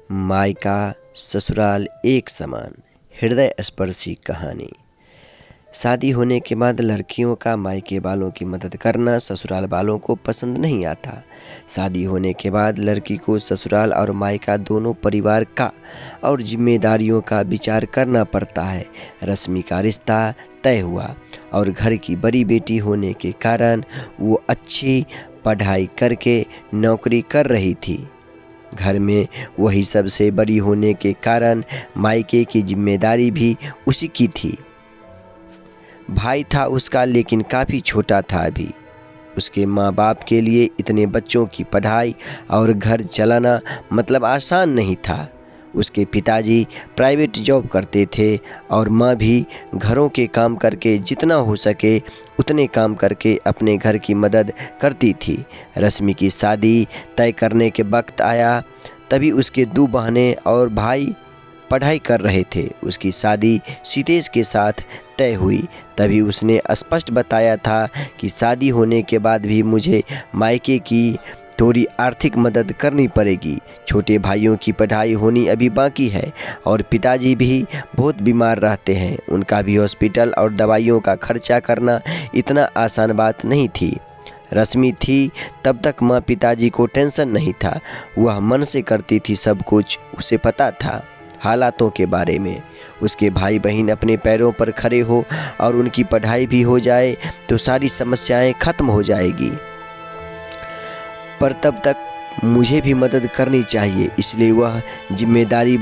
मायका ससुराल एक समान, हृदय स्पर्शी कहानी। शादी होने के बाद लड़कियों का मायके वालों की मदद करना ससुराल वालों को पसंद नहीं आता। शादी होने के बाद लड़की को ससुराल और मायका दोनों परिवार का और जिम्मेदारियों का विचार करना पड़ता है। रश्मि का रिश्ता तय हुआ और घर की बड़ी बेटी होने के कारण वो अच्छी पढ़ाई करके नौकरी कर रही थी। घर में वही सबसे बड़ी होने के कारण मायके की जिम्मेदारी भी उसी की थी। भाई था उसका, लेकिन काफ़ी छोटा था अभी। उसके माँ बाप के लिए इतने बच्चों की पढ़ाई और घर चलाना मतलब आसान नहीं था। उसके पिताजी प्राइवेट जॉब करते थे और माँ भी घरों के काम करके जितना हो सके उतने काम करके अपने घर की मदद करती थी। रश्मि की शादी तय करने के वक्त आया, तभी उसके दो बहनें और भाई पढ़ाई कर रहे थे। उसकी शादी सितेश के साथ तय हुई, तभी उसने स्पष्ट बताया था कि शादी होने के बाद भी मुझे मायके की थोड़ी आर्थिक मदद करनी पड़ेगी। छोटे भाइयों की पढ़ाई होनी अभी बाकी है और पिताजी भी बहुत बीमार रहते हैं। उनका भी हॉस्पिटल और दवाइयों का खर्चा करना इतना आसान बात नहीं थी। रश्मि थी तब तक माँ पिताजी को टेंशन नहीं था। वह मन से करती थी सब कुछ, उसे पता था हालातों के बारे में। उसके भाई बहन अपने पैरों पर खड़े हो और उनकी पढ़ाई भी हो जाए तो सारी समस्याएं खत्म हो जाएगी। पर तब तक मुझे भी मदद करनी चाहिए, इसलिए वह जिम्मेदारी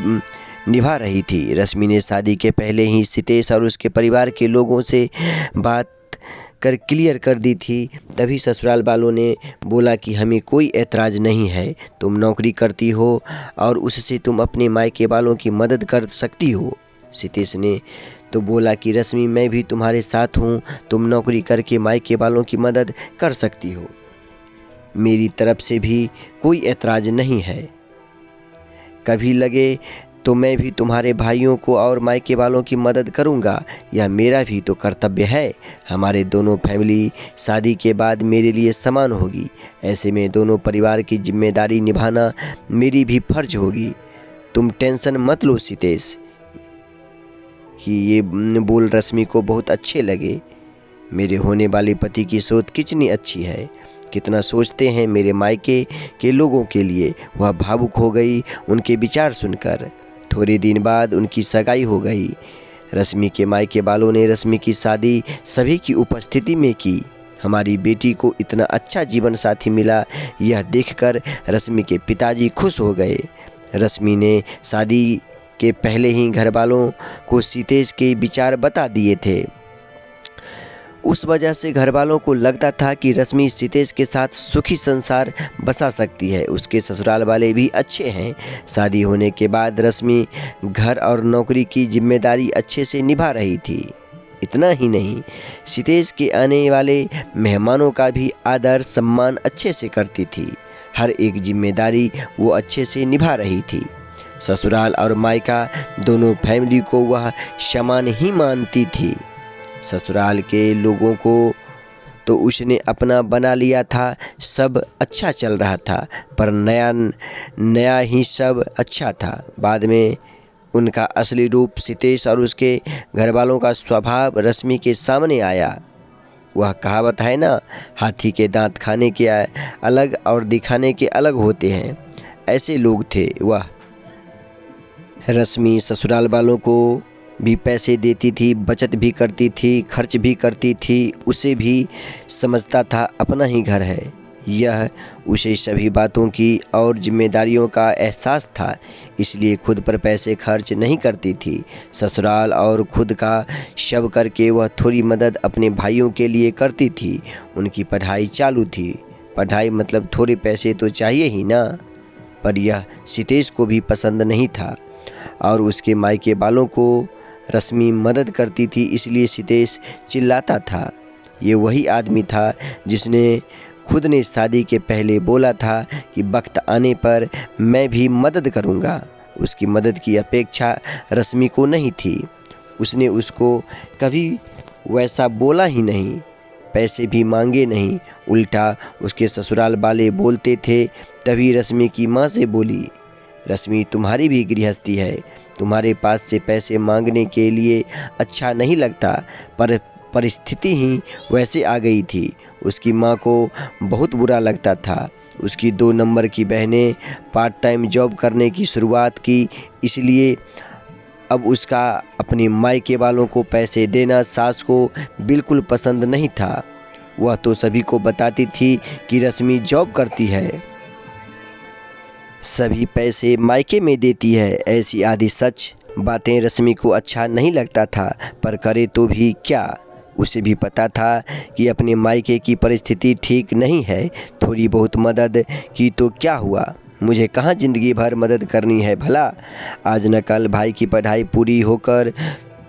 निभा रही थी। रश्मि ने शादी के पहले ही सितेश और उसके परिवार के लोगों से बात कर क्लियर कर दी थी। तभी ससुराल वालों ने बोला कि हमें कोई ऐतराज़ नहीं है, तुम नौकरी करती हो और उससे तुम अपने मायके वालों की मदद कर सकती हो। सितेश ने तो बोला कि रश्मि मैं भी तुम्हारे साथ हूँ, तुम नौकरी करके मायके वालों की मदद कर सकती हो, मेरी तरफ से भी कोई ऐतराज़ नहीं है। कभी लगे तो मैं भी तुम्हारे भाइयों को और मायके वालों की मदद करूंगा, यह मेरा भी तो कर्तव्य है। हमारे दोनों फैमिली शादी के बाद मेरे लिए समान होगी, ऐसे में दोनों परिवार की जिम्मेदारी निभाना मेरी भी फर्ज होगी। तुम टेंशन मत लो सितेश। कि ये बोल रश्मि को बहुत अच्छे लगे। मेरे होने वाले पति की सोच कितनी अच्छी है, कितना सोचते हैं मेरे मायके के लोगों के लिए। वह भावुक हो गई उनके विचार सुनकर। थोड़े दिन बाद उनकी सगाई हो गई। रश्मि के मायके वालों ने रश्मि की शादी सभी की उपस्थिति में की। हमारी बेटी को इतना अच्छा जीवन साथी मिला, यह देखकर रश्मि के पिताजी खुश हो गए। रश्मि ने शादी के पहले ही घर वालों को सितेश के विचार बता दिए थे। उस वजह से घर वालों को लगता था कि रश्मि सितेश के साथ सुखी संसार बसा सकती है। उसके ससुराल वाले भी अच्छे हैं। शादी होने के बाद रश्मि घर और नौकरी की जिम्मेदारी अच्छे से निभा रही थी। इतना ही नहीं, सितेश के आने वाले मेहमानों का भी आदर सम्मान अच्छे से करती थी। हर एक जिम्मेदारी वो अच्छे से निभा रही थी। ससुराल और मायका दोनों फैमिली को वह समान ही मानती थी। ससुराल के लोगों को तो उसने अपना बना लिया था, सब अच्छा चल रहा था, पर नया नया ही सब अच्छा था। बाद में उनका असली रूप सितेश और उसके घर वालों का स्वभाव रश्मि के सामने आया। वह कहावत है ना, हाथी के दांत खाने के अलग और दिखाने के अलग होते हैं, ऐसे लोग थे वह। रश्मि ससुराल वालों को भी पैसे देती थी, बचत भी करती थी, खर्च भी करती थी। उसे भी समझता था अपना ही घर है, यह उसे सभी बातों की और जिम्मेदारियों का एहसास था, इसलिए खुद पर पैसे खर्च नहीं करती थी। ससुराल और खुद का शव करके वह थोड़ी मदद अपने भाइयों के लिए करती थी। उनकी पढ़ाई चालू थी, पढ़ाई मतलब थोड़े पैसे तो चाहिए ही ना। पर यह सितेश को भी पसंद नहीं था और उसके मायके वालों को रश्मि मदद करती थी, इसलिए सितेश चिल्लाता था। ये वही आदमी था जिसने खुद ने शादी के पहले बोला था कि वक्त आने पर मैं भी मदद करूंगा। उसकी मदद की अपेक्षा रश्मि को नहीं थी। उसने उसको कभी वैसा बोला ही नहीं, पैसे भी मांगे नहीं। उल्टा उसके ससुराल वाले बोलते थे, तभी रश्मि की माँ से बोली। रश्मि तुम्हारी भी गृहस्थी है, तुम्हारे पास से पैसे मांगने के लिए अच्छा नहीं लगता, पर परिस्थिति ही वैसे आ गई थी। उसकी माँ को बहुत बुरा लगता था। उसकी 2 नंबर की बहनें पार्ट टाइम जॉब करने की शुरुआत की, इसलिए अब उसका अपने मायके वालों को पैसे देना सास को बिल्कुल पसंद नहीं था। वह तो सभी को बताती थी कि रश्मि जॉब करती है, सभी पैसे मायके में देती है। ऐसी आधी सच बातें रश्मि को अच्छा नहीं लगता था, पर करे तो भी क्या। उसे भी पता था कि अपने मायके की परिस्थिति ठीक नहीं है। थोड़ी बहुत मदद की तो क्या हुआ, मुझे कहाँ ज़िंदगी भर मदद करनी है भला। आज न कल भाई की पढ़ाई पूरी होकर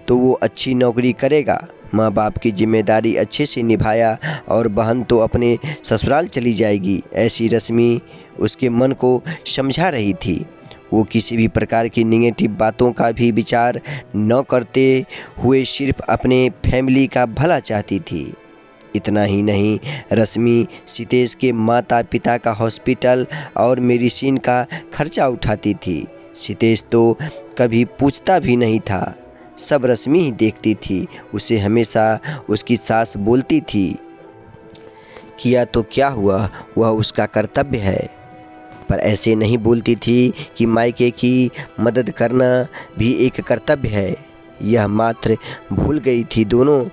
तो वो अच्छी नौकरी करेगा, माँ बाप की जिम्मेदारी अच्छे से निभाया और बहन तो अपने ससुराल चली जाएगी। ऐसी रश्मि उसके मन को समझा रही थी। वो किसी भी प्रकार की निगेटिव बातों का भी विचार न करते हुए सिर्फ अपने फैमिली का भला चाहती थी। इतना ही नहीं, रश्मि सितेश के माता पिता का हॉस्पिटल और मेडिसिन का खर्चा उठाती थी। सितेश तो कभी पूछता भी नहीं था, सब रश्मि ही देखती थी। उसे हमेशा उसकी सास बोलती थी, किया तो क्या हुआ, वह उसका कर्तव्य है। पर ऐसे नहीं बोलती थी कि मायके की मदद करना भी एक कर्तव्य है। यह मात्र भूल गई थी। दोनों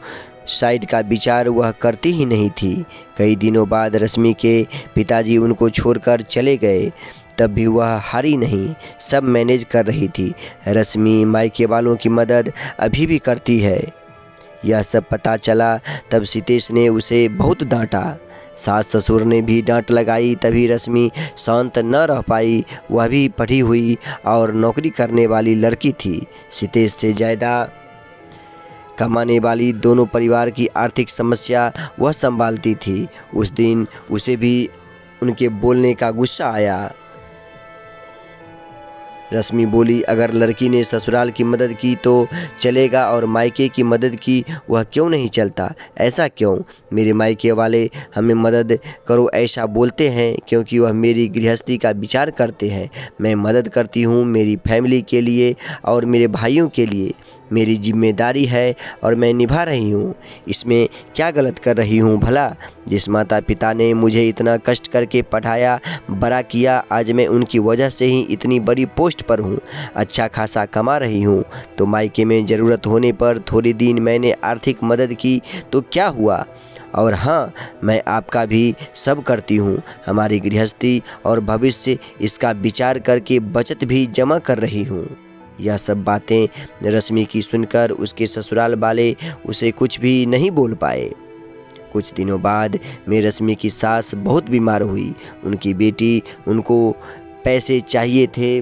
साइड का विचार वह करती ही नहीं थी। कई दिनों बाद रश्मि के पिताजी उनको छोड़कर चले गए, तब भी वह हारी नहीं, सब मैनेज कर रही थी। रश्मि मायके वालों की मदद अभी भी करती है। यह सब पता चला तब सितेश ने उसे बहुत डांटा। सास ससुर ने भी डांट लगाई, तभी रश्मि शांत न रह पाई। वह भी पढ़ी हुई और नौकरी करने वाली लड़की थी। सितेश से ज़्यादा कमाने वाली दोनों परिवार की आर्थिक समस्या वह संभालती थी। उस दिन उसे भी उनके बोलने का गुस्सा आया। रश्मि बोली, अगर लड़की ने ससुराल की मदद की तो चलेगा और मायके की मदद की वह क्यों नहीं चलता? ऐसा क्यों? मेरे मायके वाले हमें मदद करो ऐसा बोलते हैं क्योंकि वह मेरी गृहस्थी का विचार करते हैं। मैं मदद करती हूँ मेरी फैमिली के लिए और मेरे भाइयों के लिए। मेरी जिम्मेदारी है और मैं निभा रही हूँ। इसमें क्या गलत कर रही हूँ भला? जिस माता पिता ने मुझे इतना कष्ट करके पढ़ाया बड़ा किया, आज मैं उनकी वजह से ही इतनी बड़ी पोस्ट पर हूँ, अच्छा खासा कमा रही हूँ। तो मायके में ज़रूरत होने पर थोड़े दिन मैंने आर्थिक मदद की तो क्या हुआ? और हाँ, मैं आपका भी सब करती हूँ। हमारी गृहस्थी और भविष्य इसका विचार करके बचत भी जमा कर रही हूँ। यह सब बातें रश्मि की सुनकर उसके ससुराल वाले उसे कुछ भी नहीं बोल पाए। कुछ दिनों बाद में रश्मि की सास बहुत बीमार हुई। उनकी बेटी उनको पैसे चाहिए थे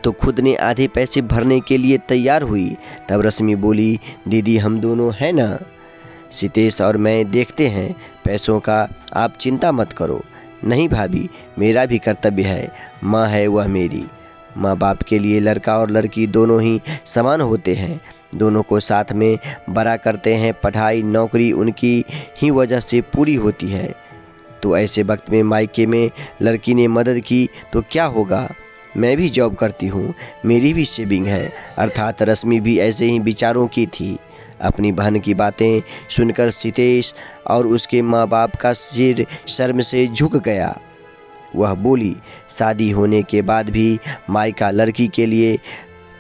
तो खुद ने आधे पैसे भरने के लिए तैयार हुई। तब रश्मि बोली, दीदी हम दोनों हैं ना, सितेश और मैं देखते हैं, पैसों का आप चिंता मत करो। नहीं भाभी, मेरा भी कर्तव्य है, माँ है वह मेरी। माँ बाप के लिए लड़का और लड़की दोनों ही समान होते हैं, दोनों को साथ में बड़ा करते हैं। पढ़ाई नौकरी उनकी ही वजह से पूरी होती है। तो ऐसे वक्त में मायके में लड़की ने मदद की तो क्या होगा? मैं भी जॉब करती हूँ, मेरी भी सेविंग है। अर्थात रश्मि भी ऐसे ही विचारों की थी। अपनी बहन की बातें सुनकर सितेश और उसके माँ बाप का सिर शर्म से झुक गया। वह बोली, शादी होने के बाद भी मायका लड़की के लिए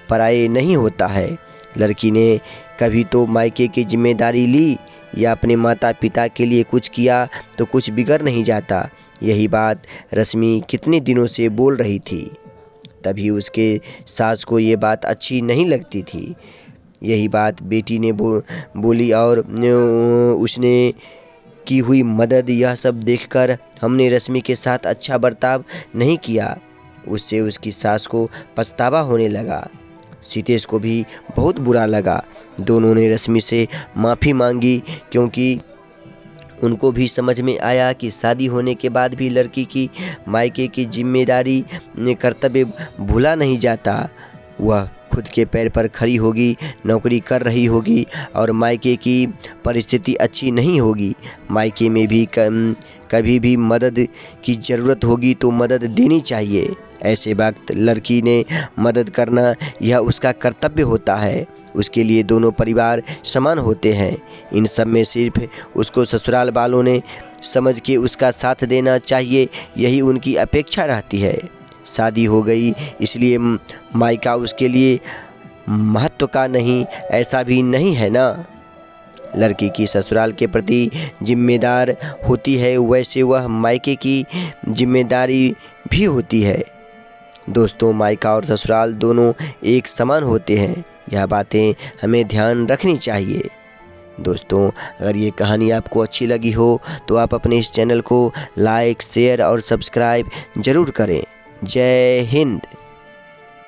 पराये नहीं होता है। लड़की ने कभी तो मायके की जिम्मेदारी ली या अपने माता पिता के लिए कुछ किया तो कुछ बिगड़ नहीं जाता। यही बात रश्मि कितने दिनों से बोल रही थी। तभी उसके सास को ये बात अच्छी नहीं लगती थी। यही बात बेटी ने बोली और उसने की हुई मदद। यह सब देखकर हमने रश्मि के साथ अच्छा बर्ताव नहीं किया। उससे उसकी सास को पछतावा होने लगा। सितेश को भी बहुत बुरा लगा। दोनों ने रश्मि से माफ़ी मांगी क्योंकि उनको भी समझ में आया कि शादी होने के बाद भी लड़की की मायके की जिम्मेदारी कर्तव्य भूला नहीं जाता। वह खुद के पैर पर खड़ी होगी, नौकरी कर रही होगी और मायके की परिस्थिति अच्छी नहीं होगी। मायके में भी कभी भी मदद की ज़रूरत होगी तो मदद देनी चाहिए। ऐसे वक्त लड़की ने मदद करना यह उसका कर्तव्य होता है। उसके लिए दोनों परिवार समान होते हैं। इन सब में सिर्फ उसको ससुराल वालों ने समझ के उसका साथ देना चाहिए, यही उनकी अपेक्षा रहती है। शादी हो गई इसलिए मायका उसके लिए महत्व का नहीं, ऐसा भी नहीं है ना। लड़की की ससुराल के प्रति जिम्मेदार होती है, वैसे वह मायके की जिम्मेदारी भी होती है। दोस्तों, मायका और ससुराल दोनों एक समान होते हैं, यह बातें हमें ध्यान रखनी चाहिए। दोस्तों, अगर ये कहानी आपको अच्छी लगी हो तो आप अपने इस चैनल को लाइक, शेयर और सब्सक्राइब जरूर करें। जय हिंद।